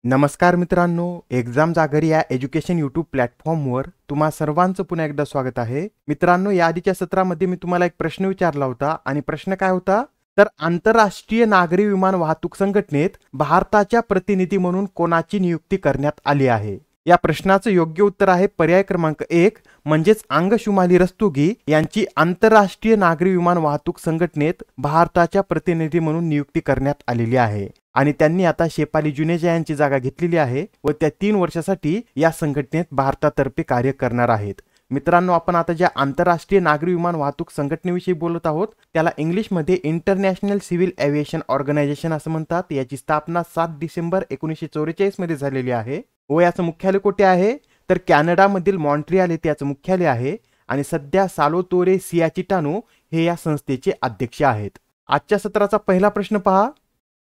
नमस्कार मित्रांनो, एक्झाम जागर या एज्युकेशन यूट्यूब प्लॅटफॉर्मवर तुम्हा सर्वांचं पुन्हा एकदा स्वागत आहे. मित्रांनो, या आधीच्या सत्रामध्ये मी तुम्हाला एक प्रश्न विचारला होता आणि प्रश्न काय होता? तर आंतरराष्ट्रीय नागरी विमान वाहतूक संघटनेत भारताच्या प्रतिनिधी म्हणून कोणाची नियुक्ती करण्यात आली आहे? या प्रश्नाचं योग्य उत्तर आहे पर्याय क्रमांक 1 म्हणजेच अंगशुमाली रस्तोगी यांची आंतरराष्ट्रीय नागरी विमान वाहतूक संघटनेत भारताच्या प्रतिनिधी म्हणून नियुक्ती करण्यात आलेली आहे. आणि त्यांनी आता शेफाली जुनेजा यांची जागा घेतलेली आहे व त्या 3 वर्षासाठी या संघटनेत भारतातर्फे कार्य करणार आहेत. मित्रांनो, आपण आता ज्या आंतरराष्ट्रीय नागरी विमान वाहतूक संघटनेविषयी बोलत आहोत त्याला इंग्लिशमध्ये इंटरनॅशनल सिव्हिल एव्हिएशन ऑर्गनायझेशन असं म्हणतात. याची स्थापना 7 डिसेंबर 1944 मध्ये झालेली आहे व याचं मुख्यालय कुठे आहे? तर कॅनडामधील मॉन्ट्रियल येथे याचं मुख्यालय आहे आणि सध्या साल्वातोरे सियाचिटानो हे या संस्थेचे अध्यक्ष आहेत. आजच्या सत्राचा पहिला प्रश्न पहा.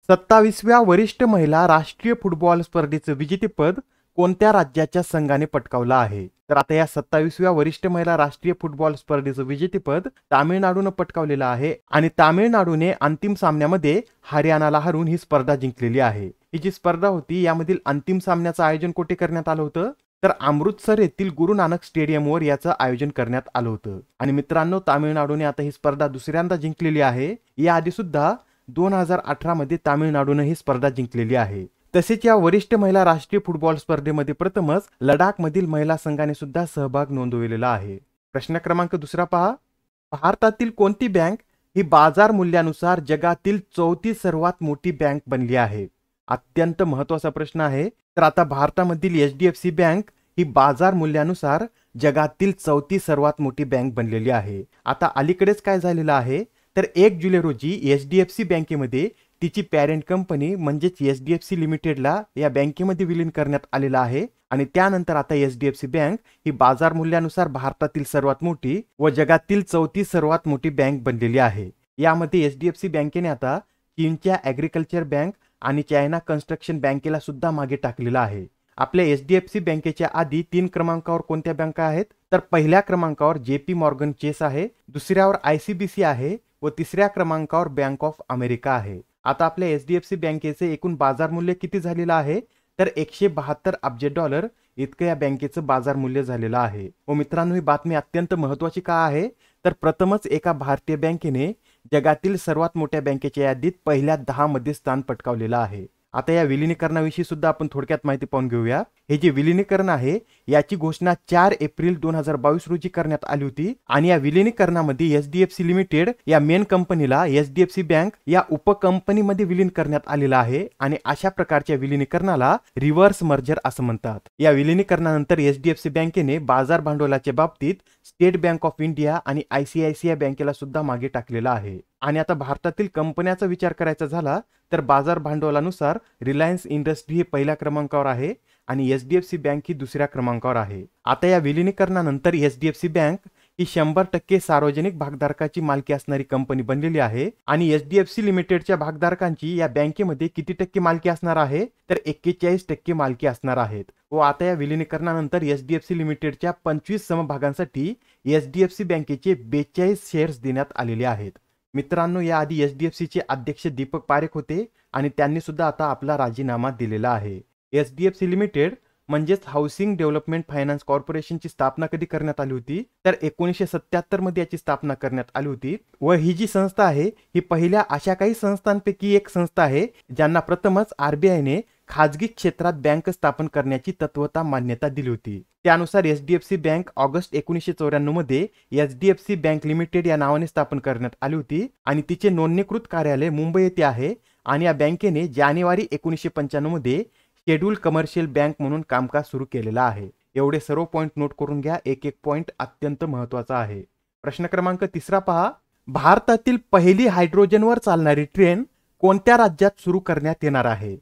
27व्या वरिष्ठ महिला राष्ट्रीय फुटबॉल स्पर्धेचं विजेतेपद कोणत्या राज्याच्या संघाने पटकावलं आहे? तर आता या 27व्या वरिष्ठ महिला राष्ट्रीय फुटबॉल स्पर्धेचं विजेतेपद तामिळनाडूने पटकावलेलं आहे आणि तामिळनाडूने अंतिम सामन्यामध्ये हरियाणाला हरवून ही स्पर्धा जिंकलेली आहे. ही जी स्पर्धा होती यामधील अंतिम सामन्याचं आयोजन कुठे करण्यात आलं होतं? तर अमृतसर येथील गुरु नानक स्टेडियमवर याचं आयोजन करण्यात आलं होतं. आणि मित्रांनो, तामिळनाडूने आता ही स्पर्धा दुसऱ्यांदा जिंकलेली आहे. याआधी सुद्धा 2018 मध्ये तामिळनाडूने ही स्पर्धा जिंकलेली आहे. तसेच या वरिष्ठ महिला राष्ट्रीय फुटबॉल स्पर्धेमध्ये प्रथमच लडाख मधील महिला संघाने सुद्धा सहभाग नोंदवलेला आहे. प्रश्न क्रमांक 2 पहा. भारतातील कोणती बँक ही बाजार मूल्यानुसार जगातील 34 सर्वात मोठी बँक बनली आहे? अत्यंत महत्वाचा प्रश्न आहे. तर आता भारतामधील HDFC बँक ही बाजार मूल्यानुसार जगातील 34 सर्वात मोठी बँक बनलेली आहे. आता अलीकडेच काय झालेलं आहे? तर 1 जुलै रोजी HDFC बँकेमध्ये तिची पॅरेंट कंपनी म्हणजेच HDFC लिमिटेडला या बँकेमध्ये विलीन करण्यात आलेला आहे आणि त्यानंतर आता HDFC बँक ही बाजार मूल्यानुसार भारतातील सर्वात मोठी व जगातील 34 सर्वात मोठी बँक बनलेली आहे. यामध्ये HDFC बँकेने आता चीनच्या ॲग्रिकल्चर बँक आणि चायना कन्स्ट्रक्शन बँकेला सुद्धा मागे टाकलेला आहे. आपल्या HDFC बँकेच्या आधी 3 क्रमांकावर कोणत्या बँका आहेत? तर पहिल्या क्रमांकावर JP मॉर्गन चेस आहे, दुसऱ्यावर ICBC आहे व तिसऱ्या क्रमांकावर बँक ऑफ अमेरिका आहे. आता आपल्या HDFC बँकेचे एकूण बाजार मूल्य किती झालेलं आहे? तर $172 अब्ज इतकं या बँकेचं बाजार मूल्य झालेलं आहे. व मित्रांनो, ही बातमी अत्यंत महत्त्वाची का आहे? तर प्रथमच एका भारतीय बँकेने जगातील सर्वात मोठ्या बँकेच्या यादीत पहिल्या 10 मध्ये स्थान पटकावलेलं आहे. आता या विलिनीकरणाविषयी सुद्धा आपण थोडक्यात माहिती पाहून घेऊया. हे जे विलिनीकरण आहे याची घोषणा 4 एप्रिल 2022 रोजी करण्यात आली होती आणि या विलिनीकरणामध्ये HDFC लिमिटेड या मेन कंपनीला HDFC बँक या उपकंपनीमध्ये विलीन करण्यात आलेला आहे आणि अशा प्रकारच्या विलिनीकरणाला रिव्हर्स मर्जर असं म्हणतात. या विलिनीकरणानंतर HDFC बँकेने बाजार भांडवलाच्या बाबतीत स्टेट बँक ऑफ इंडिया आणि ICICI बँकेला सुद्धा मागे टाकलेला आहे. आणि आता भारतातील कंपन्याचा विचार करायचा झाला तर बाजार भांडवलानुसार रिलायन्स इंडस्ट्री हे पहिल्या क्रमांकावर आहे आणि HDFC बँक ही दुसऱ्या क्रमांकावर आहे. आता या विलिनीकरणानंतर HDFC बँक ही 100% सार्वजनिक भागधारकाची मालकी असणारी कंपनी बनलेली आहे आणि HDFC लिमिटेडच्या भागधारकांची या बँकेमध्ये किती टक्के मालकी असणार आहे? तर 41% मालकी असणार आहेत. व आता या विलिनीकरणानंतर HDFC लिमिटेडच्या 25 समभागांसाठी HDFC बँकेचे 42 शेअर्स देण्यात आलेले आहेत. मित्रांनो, याआधी HDFCचे अध्यक्ष दीपक पारेख होते आणि त्यांनी सुद्धा आता आपला राजीनामा दिलेला आहे. HDFC लिमिटेड म्हणजेच हाऊसिंग डेव्हलपमेंट फायनान्स कॉर्पोरेशनची स्थापना कधी करण्यात आली होती? तर 1977 मध्ये याची स्थापना करण्यात आली होती व ही जी संस्था आहे ही पहिल्या अशा काही संस्थांपैकी एक संस्था आहे ज्यांना प्रथमच RBIने खाजगी क्षेत्रात बँक स्थापन करण्याची तत्वता मान्यता दिली होती. त्यानुसार HDFC बँक ऑगस्ट 1994 मध्ये HDFC बँक लिमिटेड या नावाने स्थापन करण्यात आली होती आणि तिचे नोंदणीकृत कार्यालय मुंबई येथे आहे आणि या बँकेने जानेवारी 1995 मध्ये शेड्यूल कमर्शियल बँक म्हणून कामकाज सुरू केलेलं आहे. एवढे सर्व पॉइंट नोट करून घ्या, एक एक पॉइंट अत्यंत महत्त्वाचा आहे. प्रश्न क्रमांक 3 पहा. भारतातील पहिली हायड्रोजनवर चालणारी ट्रेन कोणत्या राज्यात सुरू करण्यात येणार आहे?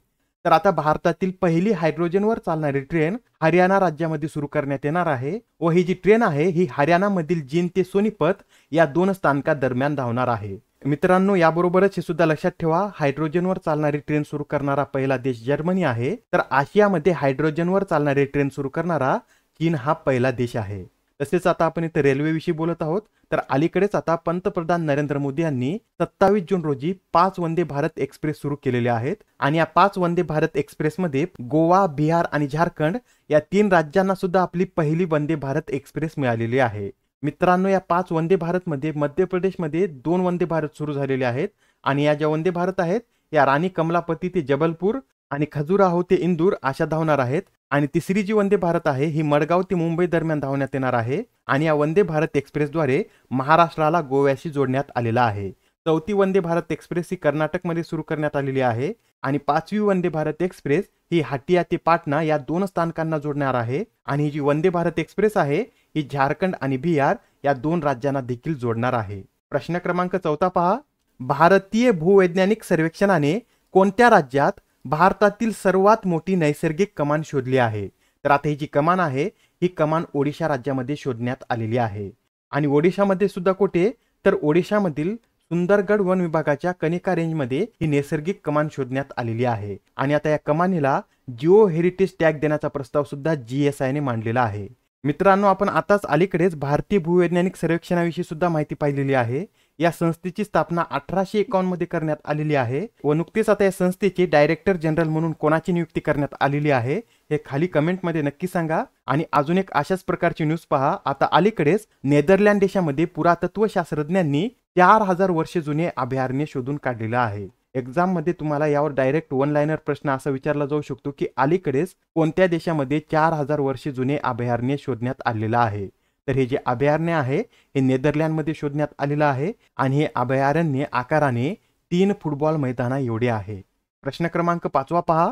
तर आता भारतातील पहिली हायड्रोजनवर चालणारी ट्रेन हरियाणा राज्यामध्ये सुरू करण्यात येणार आहे व ही जी ट्रेन आहे ही हरियाणामधील जींद ते सोनीपत या 2 स्थानकादरम्यान धावणार आहे. मित्रांनो, याबरोबरच हे सुद्धा लक्षात ठेवा, हायड्रोजनवर चालणारी ट्रेन सुरू करणारा पहिला देश जर्मनी आहे तर आशियामध्ये हायड्रोजनवर चालणारी ट्रेन सुरू करणारा चीन हा पहिला देश आहे. तसेच आता आपण इथे रेल्वेविषयी बोलत आहोत, तर अलीकडेच आता पंतप्रधान नरेंद्र मोदी यांनी 27 जून रोजी 5 वंदे भारत एक्सप्रेस सुरू केलेले आहेत आणि या 5 वंदे भारत एक्सप्रेसमध्ये गोवा, बिहार आणि झारखंड या 3 राज्यांना सुद्धा आपली पहिली वंदे भारत एक्सप्रेस मिळालेली आहे। मित्रांनो, या 5 वंदे भारतमध्ये मध्य प्रदेशमध्ये 2 वंदे भारत सुरू झालेले आहेत आणि या ज्या वंदे भारत आहेत या राणी कमलापती ते जबलपूर आणि खजुराहो ते इंदूर अशा धावणार आहेत आणि तिसरी जी वंदे भारत आहे ही मडगाव ते मुंबई दरम्यान धावण्यात येणार आहे आणि या वंदे भारत एक्सप्रेसद्वारे महाराष्ट्राला गोव्याशी जोडण्यात आलेला आहे। चौथी वंदे भारत एक्सप्रेस ही कर्नाटकमध्ये सुरू करण्यात आलेली आहे आणि 5वी वंदे भारत एक्सप्रेस ही हाटिया ते पाटणा या 2 स्थानकांना जोडणार आहे आणि ही जी वंदे भारत एक्सप्रेस आहे ही झारखंड आणि बिहार या 2 राज्यांना देखील जोडणार आहे। प्रश्न क्रमांक 14 पहा, भारतीय भूवैज्ञानिक सर्वेक्षणाने कोणत्या राज्यात भारतातील सर्वात मोठी नैसर्गिक कमान शोधली आहे? तर आता ही जी कमान आहे ही कमान ओडिशा राज्यामध्ये शोधण्यात आलेली आहे आणि ओडिशामध्ये सुद्धा कुठे, तर ओडिशामधील सुंदरगड वन विभागाच्या कनिका रेंजमध्ये ही नैसर्गिक कमान शोधण्यात आलेली आहे आणि आता या कमानीला जिओ हेरिटेज टॅग देण्याचा प्रस्ताव सुद्धा GSI ने मांडलेला आहे। मित्रांनो, आपण आताच अलीकडेच भारतीय भूवैज्ञानिक सर्वेक्षणाविषयी सुद्धा माहिती पाहिलेली आहे। या संस्थेची स्थापना 1851 मध्ये करण्यात आलेली आहे व नुकतीच आता या संस्थेचे डायरेक्टर जनरल म्हणून कोणाची नियुक्ती करण्यात आलेली आहे हे खाली कमेंटमध्ये नक्की सांगा। आणि अजून एक अशाच प्रकारची न्यूज पहा, आता अलीकडेच नेदरलँड देशामध्ये पुरातत्व शास्त्रज्ञांनी 4000 वर्षे जुने अभयारण्य शोधून काढलेलं आहे। एक्झाम मध्ये तुम्हाला यावर डायरेक्ट 1 लाइनर प्रश्न असा विचारला जाऊ शकतो की अलीकडेच कोणत्या देशामध्ये 4000 वर्षे जुने अभयारण्य शोधण्यात आलेलं आहे? तर हे जे अभयारण्य आहे हे नेदरलँडमध्ये शोधण्यात आलेलं आहे आणि हे अभयारण्य आकाराने 3 फुटबॉल मैदाना एवढे आहे। प्रश्न क्रमांक 5 पहा,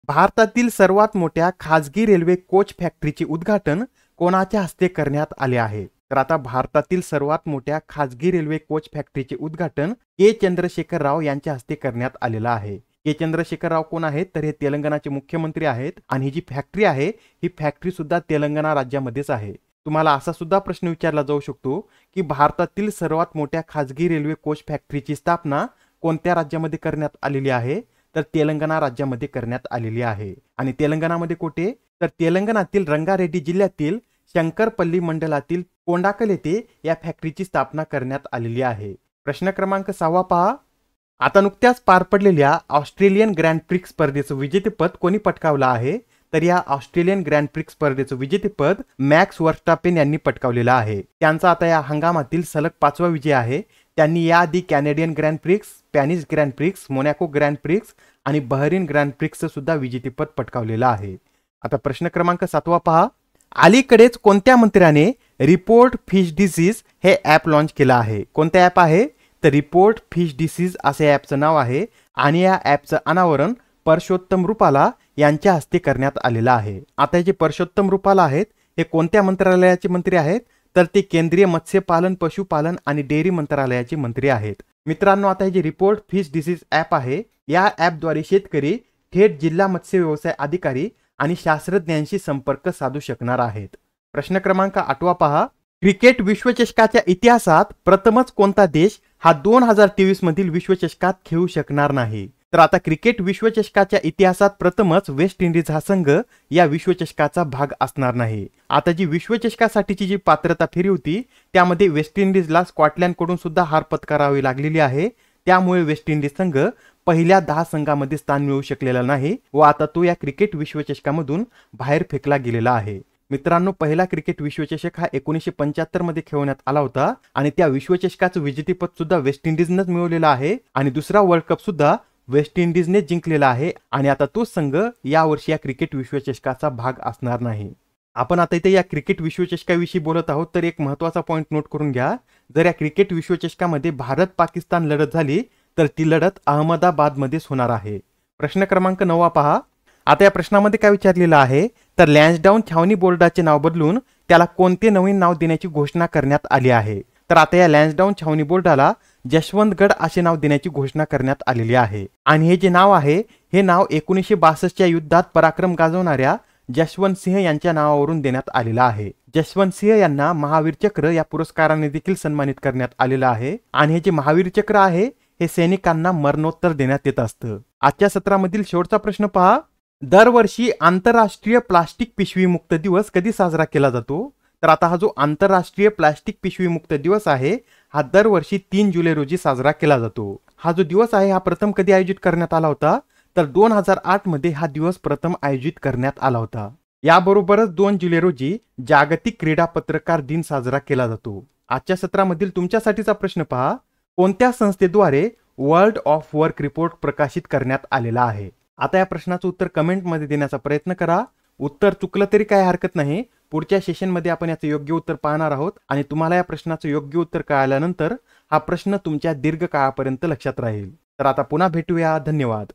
भारतातील सर्वात मोठ्या खाजगी रेल्वे कोच फॅक्टरीचे उद्घाटन कोणाच्या हस्ते करण्यात आले आहे? तर आता भारतातील सर्वात मोठ्या खाजगी रेल्वे कोच फॅक्टरीचे उद्घाटन के चंद्रशेखर राव यांच्या हस्ते करण्यात आलेलं आहे। के चंद्रशेखर राव कोण आहेत? तर हे तेलंगणाचे मुख्यमंत्री आहेत आणि ही जी फॅक्टरी आहे ही फॅक्टरी सुद्धा तेलंगणा राज्यामध्येच आहे। तुम्हाला असा सुद्धा प्रश्न विचारला जाऊ शकतो की भारतातील सर्वात मोठ्या खाजगी रेल्वे कोच फॅक्टरीची स्थापना कोणत्या राज्यामध्ये करण्यात आलेली आहे? तर तेलंगणा राज्यामध्ये करण्यात आलेली आहे आणि तेलंगणामध्ये कुठे? तर तेलंगणातील रंगारेड्डी जिल्ह्यातील शंकरपल्ली मंडलातील कोंडाकल येथे या फॅक्टरीची स्थापना करण्यात आलेली आहे। प्रश्न क्रमांक 6 पहा, आता नुकत्याच पार पडलेल्या ऑस्ट्रेलियन ग्रँड प्रिक्स स्पर्धेचं विजेतेपद कोणी पटकावलं आहे? तर या ऑस्ट्रेलियन ग्रँड प्रिक्स स्पर्धेचं विजेतेपद मॅक्स वर्स्टापेन यांनी पटकावलेलं आहे। त्यांचा आता या हंगामातील सलग 5वा विजय आहे। त्यांनी याआधी Canadian grand prix, Spanish grand prix, Monaco grand prix आणि बहरीन ग्रँड प्रिक्सचं सुद्धा विजेतेपद पटकावलेलं आहे। आता प्रश्न क्रमांक 7 पहा, अलीकडेच कोणत्या मंत्र्याने रिपोर्ट फिश डिसीज हे ॲप लॉन्च केलं आहे? कोणतं ॲप आहे? तर रिपोर्ट फिश डिसीज असे ॲपचं नाव आहे आणि या ॲपचं अनावरण परषोत्तम रुपाला यांच्या हस्ते करण्यात आलेलं आहे। आता हे जे परषोत्तम रुपाला आहेत हे कोणत्या मंत्रालयाचे मंत्री आहेत? तर ते केंद्रीय मत्स्यपालन, पशुपालन आणि डेअरी मंत्रालयाचे मंत्री आहेत। मित्रांनो, आता हे जे रिपोर्ट फिश डिसीज ॲप आहे या ॲपद्वारे शेतकरी थेट जिल्हा मत्स्य व्यवसाय अधिकारी आणि शास्त्रज्ञांशी संपर्क साधू शकणार आहेत। प्रश्न क्रमांक 8 पहा, क्रिकेट विश्वचषकाच्या इतिहासात प्रथमच कोणता देश हा 2023 मधील विश्वचषकात खेळू शकणार नाही? तर आता क्रिकेट विश्वचषकाच्या इतिहासात प्रथमच वेस्ट इंडिज हा संघ या विश्वचषकाचा भाग असणार नाही। आता जी विश्वचषकासाठीची जी पात्रता फेरी होती त्यामध्ये वेस्ट इंडिजला स्कॉटलंडकडून सुद्धा हार पत्करावी लागलेली आहे। त्यामुळे वेस्ट इंडिज संघ पहिल्या 10 संघामध्ये स्थान मिळवू शकलेला नाही व आता तो या क्रिकेट विश्वचषकामधून बाहेर फेकला गेलेला आहे। मित्रांनो, पहिला क्रिकेट विश्वचषक हा 1975 मध्ये खेळवण्यात आला होता आणि त्या विश्वचषकाचं विजेतेपद सुद्धा वेस्ट इंडिजनेच मिळवलेलं आहे आणि दुसरा वर्ल्ड कप सुद्धा वेस्ट इंडिजने जिंकलेला आहे आणि आता तो संघ यावर्षी या क्रिकेट विश्वचषकाचा भाग असणार नाही। आपण आता इथे या क्रिकेट विश्वचषकाविषयी बोलत आहोत तर एक महत्त्वाचा पॉइंट नोट करून घ्या। जर या क्रिकेट विश्वचषकामध्ये भारत पाकिस्तान लढत झाली तर ती लढत अहमदाबादमध्येच होणार आहे। प्रश्न क्रमांक 9 पहा, आता या प्रश्नामध्ये काय विचारलेलं आहे? तर लॅन्सडाऊन छावणी बोर्डाचे नाव बदलून त्याला कोणते नवीन नाव देण्याची घोषणा करण्यात आली आहे? तर आता या लॅन्सडाऊन छावणी बोर्डाला जशवंतगड असे नाव देण्याची घोषणा करण्यात आलेली आहे आणि हे जे नाव आहे हे नाव 1962च्या युद्धात पराक्रम गाजवणाऱ्या जशवंत सिंह यांच्या नावावरून देण्यात आलेला आहे। जशवंत सिंह यांना महावीर चक्र या पुरस्काराने देखील सन्मानित करण्यात आलेलं आहे आणि हे जे महावीर चक्र आहे हे सैनिकांना मरणोत्तर देण्यात येत असतं। आजच्या सत्रामधील शेवटचा प्रश्न पहा, दरवर्षी आंतरराष्ट्रीय प्लास्टिक पिशवी मुक्त दिवस कधी साजरा केला जातो? तर आता हा जो आंतरराष्ट्रीय प्लास्टिक पिशवी मुक्त दिवस आहे हा दरवर्षी 3 जुलै रोजी साजरा केला जातो. हा जो दिवस आहे हा प्रथम कधी आयोजित करण्यात आला होता तर 2008 मध्ये हा दिवस प्रथम आयोजित करण्यात आला होता. याबरोबरच 2 जुलै रोजी जागतिक क्रीडा पत्रकार दिन साजरा केला जातो. आजच्या सत्रामधील तुमच्यासाठीचा प्रश्न पहा, कोणत्या संस्थेद्वारे वर्ल्ड ऑफ वर्क रिपोर्ट प्रकाशित करण्यात आलेला आहे? आता या प्रश्नाचं उत्तर कमेंटमध्ये देण्याचा प्रयत्न करा. उत्तर चुकलं तरी काही हरकत नाही. पुढच्या सेशनमध्ये आपण याचं योग्य उत्तर पाहणार आहोत आणि तुम्हाला या प्रश्नाचं योग्य उत्तर कळाल्यानंतर हा प्रश्न तुमच्या दीर्घकाळापर्यंत लक्षात राहील. तर आता पुन्हा भेटूया. धन्यवाद.